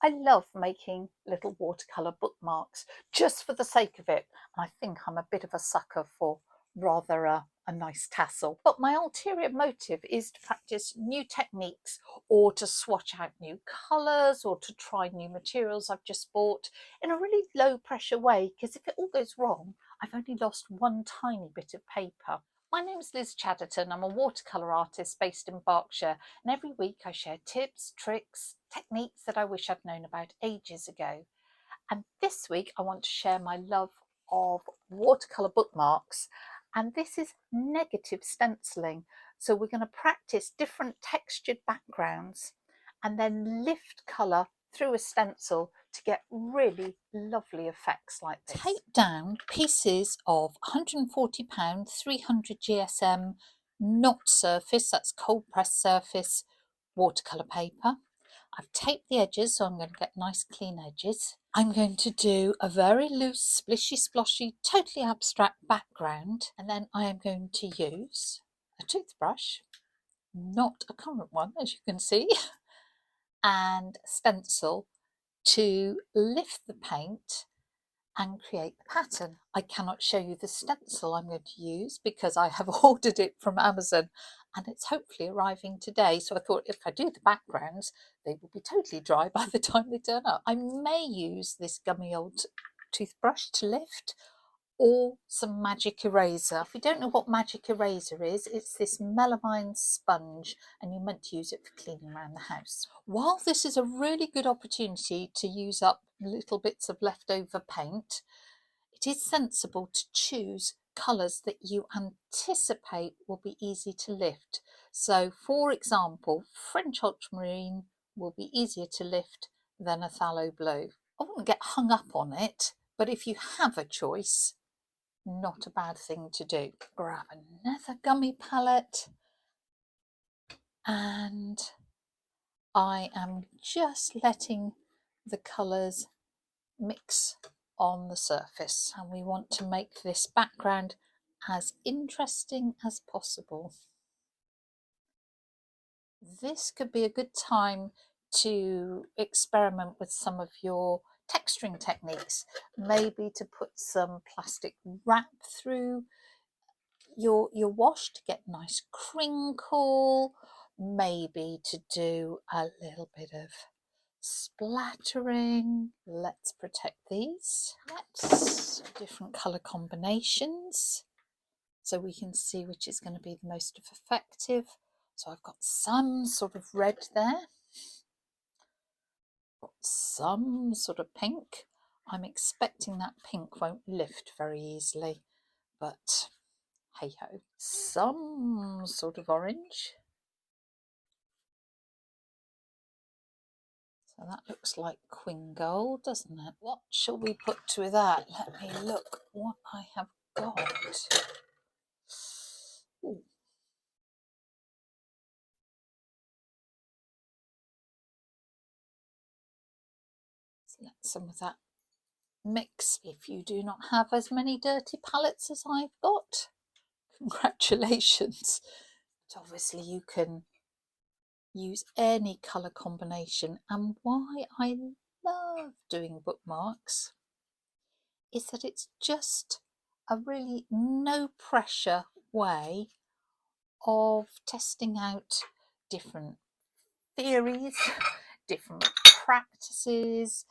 I love making little watercolour bookmarks just for the sake of it. And I think I'm a bit of a sucker for rather a nice tassel. But my ulterior motive is to practice new techniques or to swatch out new colours or to try new materials I've just bought in a really low pressure way, because if it all goes wrong, I've only lost one tiny bit of paper. My name's Liz Chaderton. I'm a watercolour artist based in Berkshire, and every week I share tips, tricks, techniques that I wish I'd known about ages ago. And this week I want to share my love of watercolour bookmarks, and this is negative stenciling. So we're going to practice different textured backgrounds and then lift colour through a stencil to get really lovely effects like this. Tape down pieces of £140 300 GSM not surface, that's cold pressed surface watercolour paper. I've taped the edges, so I'm going to get nice clean edges. I'm going to do a very loose, splishy, sploshy, totally abstract background, and then I am going to use a toothbrush, not a current one as you can see, and a stencil to lift the paint and create the pattern. I cannot show you the stencil I'm going to use because I have ordered it from Amazon and it's hopefully arriving today. So I thought if I do the backgrounds, they will be totally dry by the time they turn up. I may use this gummy old toothbrush to lift, or some magic eraser. If you don't know what magic eraser is, it's this melamine sponge and you're meant to use it for cleaning around the house. While this is a really good opportunity to use up little bits of leftover paint, it is sensible to choose colours that you anticipate will be easy to lift. So for example, French ultramarine will be easier to lift than a phthalo blue. I wouldn't get hung up on it, but if you have a choice, not a bad thing to do. Grab another gummy palette and I am just letting the colours mix on the surface, and we want to make this background as interesting as possible. This could be a good time to experiment with some of your texturing techniques, maybe to put some plastic wrap through your wash to get nice crinkle, maybe to do a little bit of splattering. Let's protect these. Let's different colour combinations so we can see which is going to be the most effective. So I've got some sort of red there, got some sort of pink. I'm expecting that pink won't lift very easily, but hey ho. Some sort of orange. So that looks like Queen Gold, doesn't it? What shall we put to that? Let me look what I have got. Ooh. Let some of that mix. If you do not have as many dirty palettes as I've got, congratulations. But obviously you can use any colour combination, and why I love doing bookmarks is that it's just a really no pressure way of testing out different theories, different practices,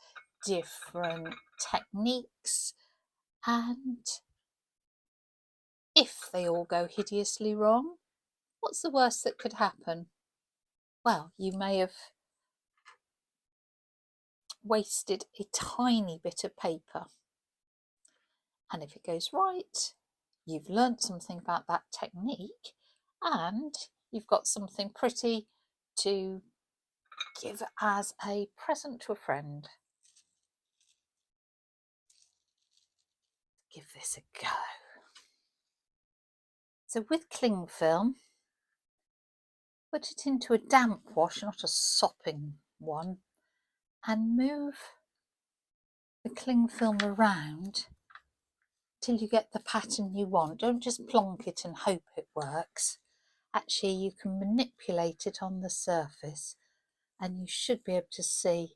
different techniques, and if they all go hideously wrong, what's the worst that could happen? Well, you may have wasted a tiny bit of paper, and if it goes right, you've learnt something about that technique and you've got something pretty to give as a present to a friend. Give this a go. So with cling film, put it into a damp wash, not a sopping one, and move the cling film around till you get the pattern you want. Don't just plonk it and hope it works. Actually, you can manipulate it on the surface and you should be able to see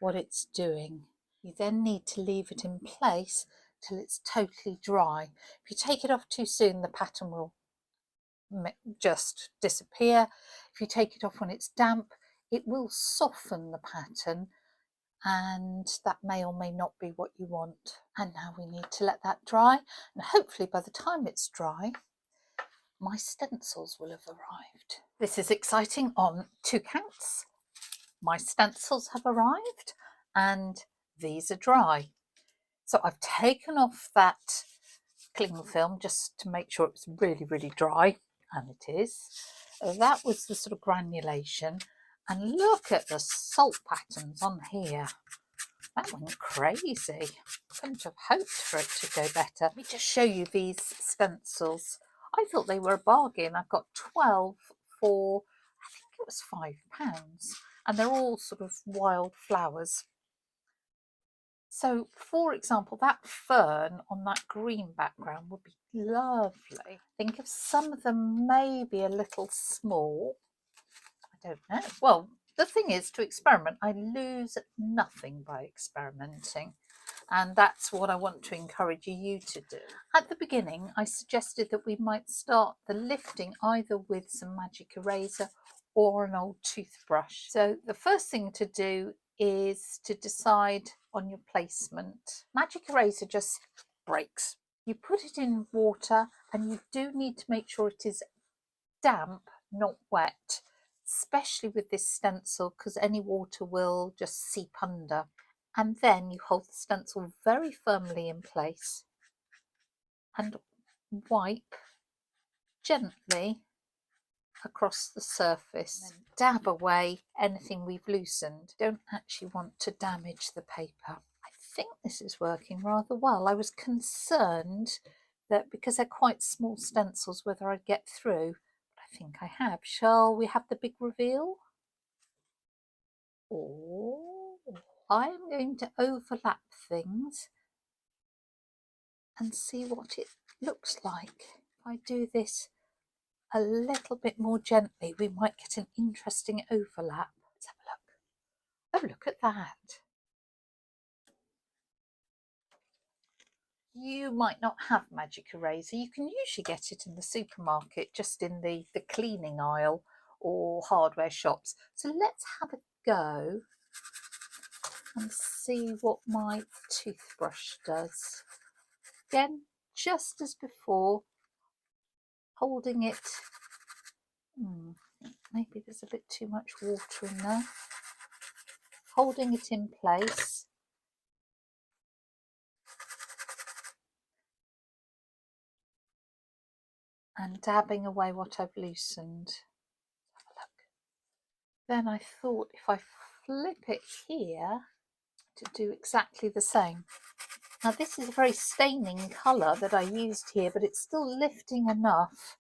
what it's doing. You then need to leave it in place till it's totally dry. If you take it off too soon, the pattern will just disappear. If you take it off when it's damp, it will soften the pattern, and that may or may not be what you want. And now we need to let that dry, and hopefully by the time it's dry, my stencils will have arrived. This is exciting on two counts. My stencils have arrived and these are dry. So I've taken off that cling film just to make sure it's really, really dry, and it is. That was the sort of granulation, and look at the salt patterns on here. That went crazy. Couldn't have hoped for it to go better. Let me just show you these stencils. I thought they were a bargain. I've got 12 for, I think it was £5, and they're all sort of wild flowers. So, for example, that fern on that green background would be lovely. I think if some of them may be a little small, I don't know. Well, the thing is, to experiment, I lose nothing by experimenting. And that's what I want to encourage you to do. At the beginning, I suggested that we might start the lifting either with some magic eraser or an old toothbrush. So the first thing to do is to decide on your placement. Magic eraser just breaks. You put it in water, and you do need to make sure it is damp, not wet, especially with this stencil, because any water will just seep under. And then you hold the stencil very firmly in place and wipe gently across the surface. And dab away anything we've loosened. Don't actually want to damage the paper. I think this is working rather well. I was concerned that because they're quite small stencils whether I'd get through, but I think I have. Shall we have the big reveal? Oh, I'm going to overlap things and see what it looks like. If I do this a little bit more gently, we might get an interesting overlap. Let's have a look. Oh, look at that. You might not have magic eraser. You can usually get it in the supermarket, just in the cleaning aisle or hardware shops. So let's have a go and see what my toothbrush does. Again, just as before, holding it, maybe there's a bit too much water in there, holding it in place, and dabbing away what I've loosened. Have a look. Then I thought if I flip it here to do exactly the same. Now this is a very staining colour that I used here, but it's still lifting enough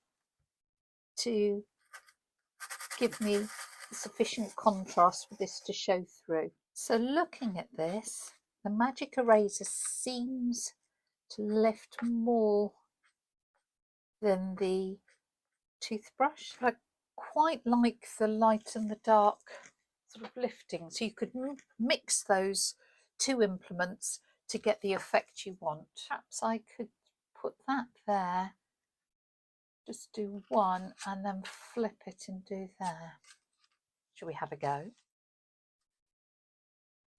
to give me sufficient contrast for this to show through. So looking at this, the magic eraser seems to lift more than the toothbrush. I quite like the light and the dark sort of lifting, so you could mix those two implements to get the effect you want. Perhaps I could put that there, just do one and then flip it and do there. Shall we have a go?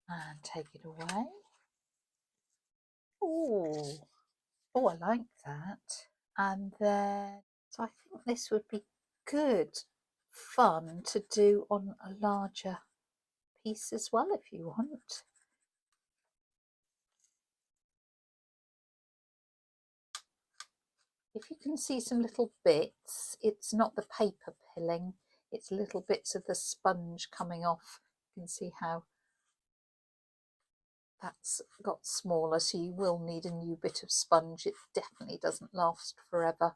And take it away. Oh, I like that. And then, so I think this would be good fun to do on a larger piece as well if you want. If you can see some little bits, it's not the paper pilling, it's little bits of the sponge coming off. You can see how that's got smaller, so you will need a new bit of sponge. It definitely doesn't last forever.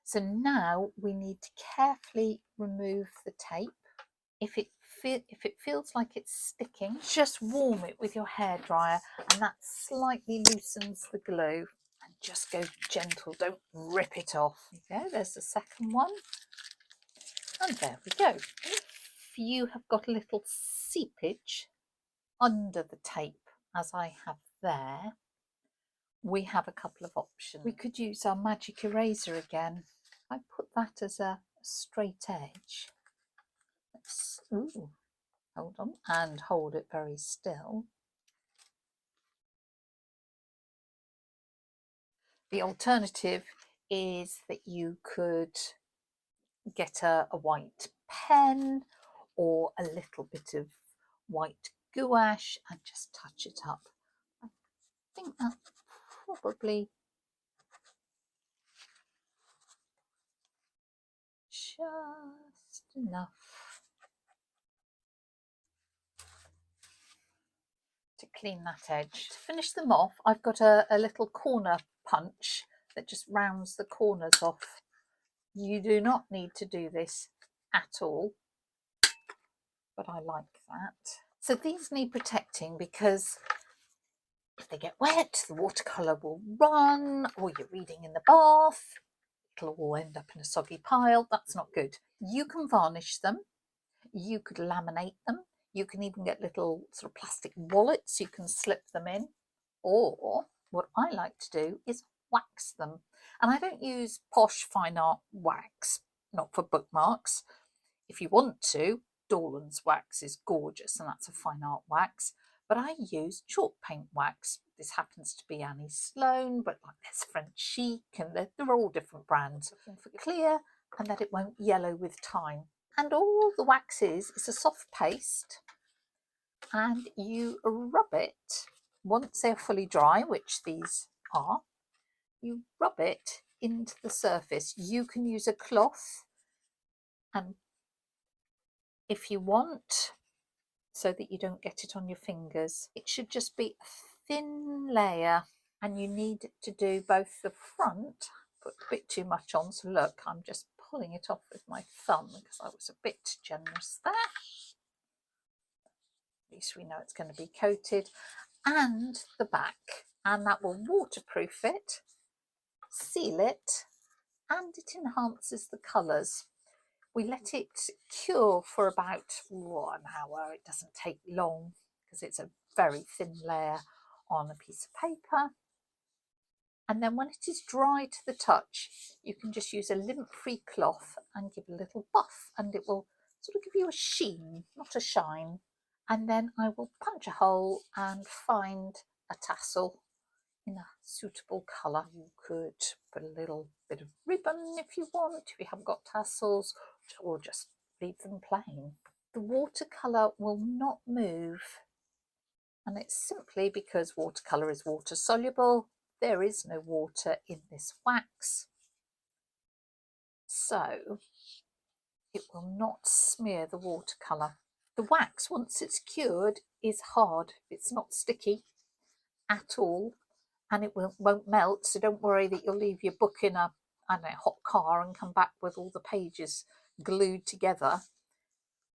So now we need to carefully remove the tape. If it feels like it's sticking, just warm it with your hairdryer, and that slightly loosens the glue. And just go gentle, don't rip it off. There you go, there's the second one. And there we go. If you have got a little seepage under the tape, as I have there, we have a couple of options. We could use our magic eraser again. I put that as a straight edge. Ooh, hold on, and hold it very still. The alternative is that you could get a white pen or a little bit of white gouache and just touch it up. I think that's probably just enough to clean that edge. To finish them off, I've got a little corner punch that just rounds the corners off. You do not need to do this at all, but I like that. So these need protecting because if they get wet, the watercolour will run, or you're reading in the bath, it'll all end up in a soggy pile. That's not good. You can varnish them, you could laminate them, you can even get little sort of plastic wallets you can slip them in, or what I like to do is wax them. And I don't use posh fine art wax, not for bookmarks. If you want to, Dorland's wax is gorgeous and that's a fine art wax, but I use chalk paint wax. This happens to be Annie Sloan, but like there's French Chic and they're all different brands. Looking for clear and that it won't yellow with time. And all the wax is a soft paste, and you rub it once they're fully dry, which these are. You rub it into the surface. You can use a cloth, and if you want, so that you don't get it on your fingers. It should just be a thin layer, and you need to do both the front. Put a bit too much on, so look, I'm just pulling it off with my thumb because I was a bit generous there. At least we know it's going to be coated. And the back, and that will waterproof it, seal it, and it enhances the colours. We let it cure for about 1 hour. It doesn't take long because it's a very thin layer on a piece of paper. And then when it is dry to the touch, you can just use a lint-free cloth and give a little buff, and it will sort of give you a sheen, not a shine. And then I will punch a hole and find a tassel in a suitable colour. You could put a little bit of ribbon if you want, if you haven't got tassels, or just leave them plain. The watercolour will not move, and it's simply because watercolour is water soluble. There is no water in this wax, so it will not smear the watercolour. The wax, once it's cured, is hard. It's not sticky at all, and it won't melt, so don't worry that you'll leave your book in a hot car and come back with all the pages glued together.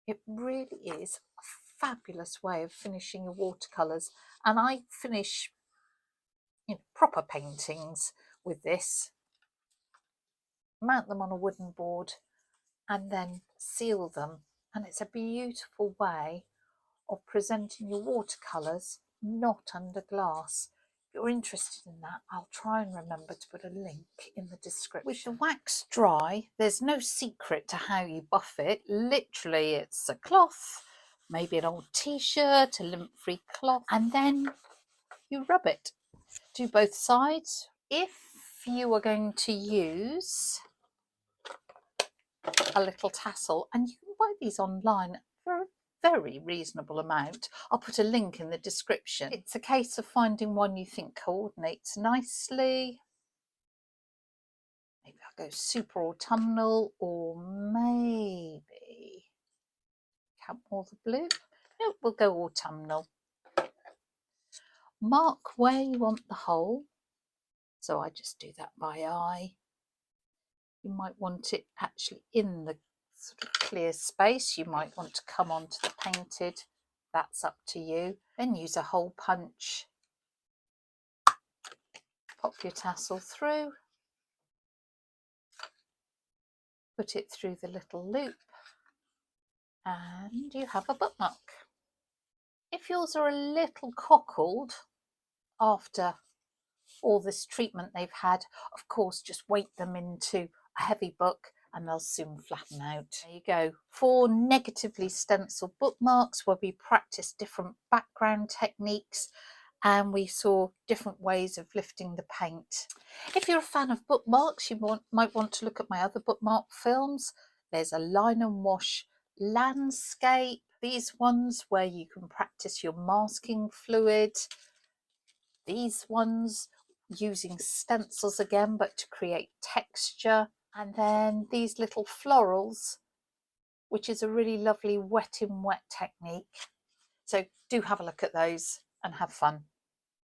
It really is a fabulous way of finishing your watercolours, and I finish proper paintings with this. Mount them on a wooden board and then seal them, and it's a beautiful way of presenting your watercolours not under glass. If you're interested in that, I'll try and remember to put a link in the description. With the wax dry, there's no secret to how you buff it. Literally, it's a cloth, maybe an old t-shirt, a lint-free cloth, and then you rub it. Do both sides. If you are going to use a little tassel, and you can buy these online for a very reasonable amount, I'll put a link in the description. It's a case of finding one you think coordinates nicely. Maybe I'll go super autumnal, or maybe count all the blue. No, we'll go autumnal. Mark where you want the hole, so I just do that by eye. You might want it actually in the sort of clear space. You might want to come onto the painted. That's up to you. Then use a hole punch Pop your tassel through, put it through the little loop, and you have a bookmark. If yours are a little cockled after all this treatment they've had, of course just weight them into a heavy book and they'll soon flatten out. There you go, 4 negatively stenciled bookmarks where we practiced different background techniques and we saw different ways of lifting the paint. If you're a fan of bookmarks, you might want to look at my other bookmark films. There's a line and wash landscape, these ones where you can practice your masking fluid, these ones using stencils again but to create texture, and then these little florals, which is a really lovely wet in wet technique. So do have a look at those and have fun.